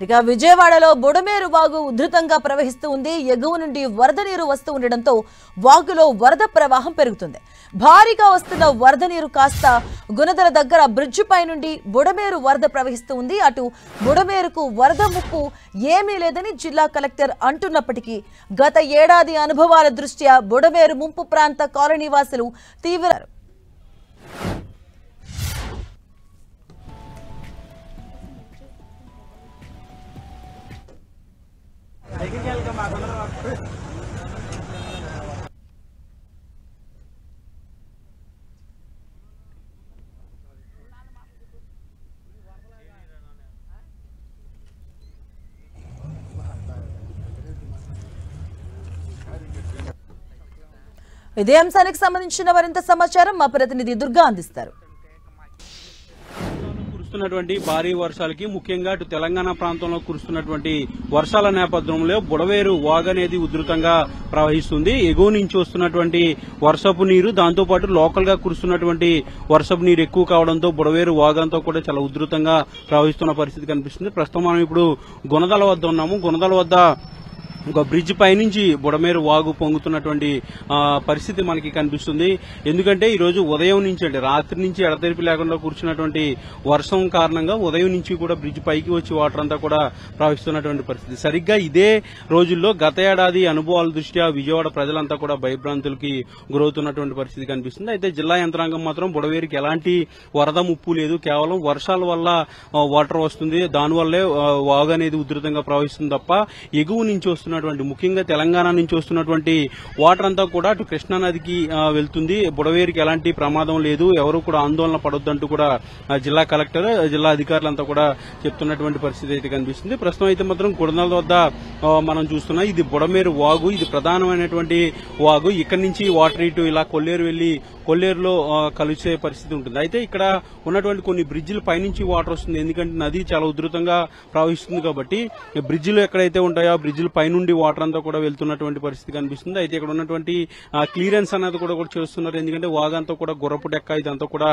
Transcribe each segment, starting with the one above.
ఇక విజయవాడలో బుడమేరు వాగు ఉధృతంగా ప్రవహిస్తూ ఉంది. ఎగువ నుండి వరద నీరు వస్తూ ఉండడంతో వాగులో వరద ప్రవాహం పెరుగుతుంది. భారీగా వస్తున్న వరద నీరు కాస్త గుణదల దగ్గర బ్రిడ్జి పై నుండి బుడమేరు వరద ప్రవహిస్తూ ఉంది. అటు బుడమేరుకు వరద ముప్పు ఏమీ లేదని జిల్లా కలెక్టర్ అంటున్నప్పటికీ గత ఏడాది అనుభవాల దృష్ట్యా బుడమేరు ముంపు ప్రాంత కాలనీవాసులు తీవ్ర ఇదే అంశానికి సంబంధించిన మరింత సమాచారం మా ప్రతినిధి దుర్గా అందిస్తారు. కురుస్తున్నటువంటి భారీ వర్షాలకి ముఖ్యంగా అటు తెలంగాణ ప్రాంతంలో కురుస్తున్నటువంటి వర్షాల నేపథ్యంలో బుడవేరు వాగు అనేది ఉధృతంగా ప్రవహిస్తుంది. ఎగువ నుంచి వస్తున్నటువంటి వర్షపు నీరు దాంతోపాటు లోకల్ గా కురుస్తున్నటువంటి వర్షపు నీరు ఎక్కువ కావడంతో బుడవేరు వాగంతో కూడా చాలా ఉధృతంగా ప్రవహిస్తున్న పరిస్థితి కనిపిస్తుంది. ప్రస్తుతం మనం ఇప్పుడు గుణదల వద్ద ఉన్నాము. గుణదల వద్ద ఒక బ్రిడ్జ్ పైనుంచి బుడమేరు వాగు పొంగుతున్నటువంటి పరిస్థితి మనకి కనిపిస్తుంది. ఎందుకంటే ఈ రోజు ఉదయం నుంచి అంటే రాత్రి నుంచి ఎడతెరిపి లేకుండా కూర్చున్నటువంటి వర్షం కారణంగా ఉదయం నుంచి కూడా బ్రిడ్జ్ పైకి వచ్చి వాటర్ అంతా కూడా ప్రవహిస్తున్నటువంటి పరిస్థితి. సరిగ్గా ఇదే రోజుల్లో గత ఏడాది అనుభవాల దృష్ట్యా విజయవాడ ప్రజలంతా కూడా భయభ్రాంతులకి గురవుతున్నటువంటి పరిస్థితి కనిపిస్తుంది. అయితే జిల్లా యంత్రాంగం మాత్రం బుడవేరుకి ఎలాంటి వరద ముప్పు లేదు, కేవలం వర్షాల వల్ల వాటర్ వస్తుంది, దానివల్లే వాగు అనేది ఉధృతంగా ప్రవహిస్తుంది తప్ప ఎగువ నుంచి వస్తున్నటువంటి ముఖ్యంగా తెలంగాణ నుంచి వస్తున్నటువంటి వాటర్ అంతా కూడా అటు కృష్ణా నదికి వెళ్తుంది. బుడవేరుకి ఎలాంటి ప్రమాదం లేదు, ఎవరు కూడా ఆందోళన పడొద్దంటూ కూడా జిల్లా కలెక్టర్, జిల్లా అధికారులంతా కూడా చెప్తున్నటువంటి పరిస్థితి అయితే కనిపిస్తుంది. ప్రస్తుతం అయితే మాత్రం గుడనల వద్ద మనం చూస్తున్నాం. ఇది బుడమేరు వాగు, ఇది ప్రధానమైనటువంటి వాగు. ఇక్కడి నుంచి వాటర్ ఇటు ఇలా కొల్లేరు వెళ్లి కొల్లేరులో కలిసే పరిస్థితి ఉంటుంది. అయితే ఇక్కడ ఉన్నటువంటి కొన్ని బ్రిడ్జిల పైనుంచి వాటర్ వస్తుంది. ఎందుకంటే నది చాలా ఉధృతంగా ప్రవహిస్తుంది కాబట్టి బ్రిడ్జిలు ఎక్కడైతే ఉంటాయో ఆ బ్రిడ్జిల పైనుండి వాటర్ అంతా కూడా వెళ్తున్నటువంటి పరిస్థితి కనిపిస్తుంది. అయితే ఇక్కడ ఉన్నటువంటి క్లియరెన్స్ అనేది కూడా చేస్తున్నారు. ఎందుకంటే వాగంతా కూడా గుర్రపు డెక్క ఇదంతా కూడా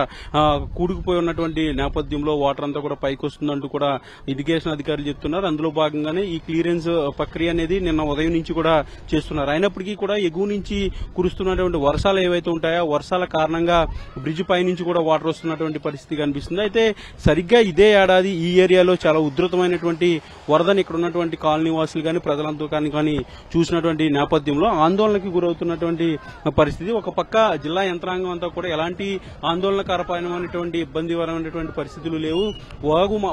కూడుకుపోయి ఉన్నటువంటి నేపథ్యంలో వాటర్ అంతా కూడా పైకి వస్తుందంటూ కూడా ఇరిగేషన్ అధికారులు చెప్తున్నారు. అందులో భాగంగానే ఈ క్లియరెన్స్ ప్రక్రియ అనేది నిన్న ఉదయం నుంచి కూడా చేస్తున్నారు. అయినప్పటికీ కూడా ఎగువ నుంచి కురుస్తున్నటువంటి వర్షాలు ఏవైతే ఉంటాయో వర్షాల కారణంగా బ్రిడ్జ్ పై నుంచి కూడా వాటర్ వస్తున్నటువంటి పరిస్థితి కనిపిస్తుంది. అయితే సరిగ్గా ఇదే ఏడాది ఈ ఏరియాలో చాలా ఉధృతమైనటువంటి వరదని ఇక్కడ ఉన్నటువంటి కాలనీ వాసులు కానీ ప్రజలంతా కానీ చూసినటువంటి నేపథ్యంలో ఆందోళనకి గురవుతున్నటువంటి పరిస్థితి. ఒక పక్క జిల్లా యంత్రాంగం అంతా కూడా ఎలాంటి ఆందోళనకరమైనటువంటి ఇబ్బందికరమైనటువంటి పరిస్థితులు లేవు.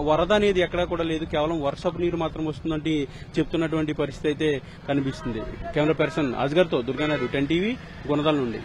వరద అనేది ఎక్కడా కూడా లేదు, కేవలం వర్షపు నీరు మాత్రం వస్తుందంటే చెప్తున్నటువంటి పరిస్థితి అయితే కనిపిస్తుంది. కెమెరా పర్సన్ అజ్గర్ తో దుర్గానాయుడు, 10 టీవీ, గుణదల నుండి.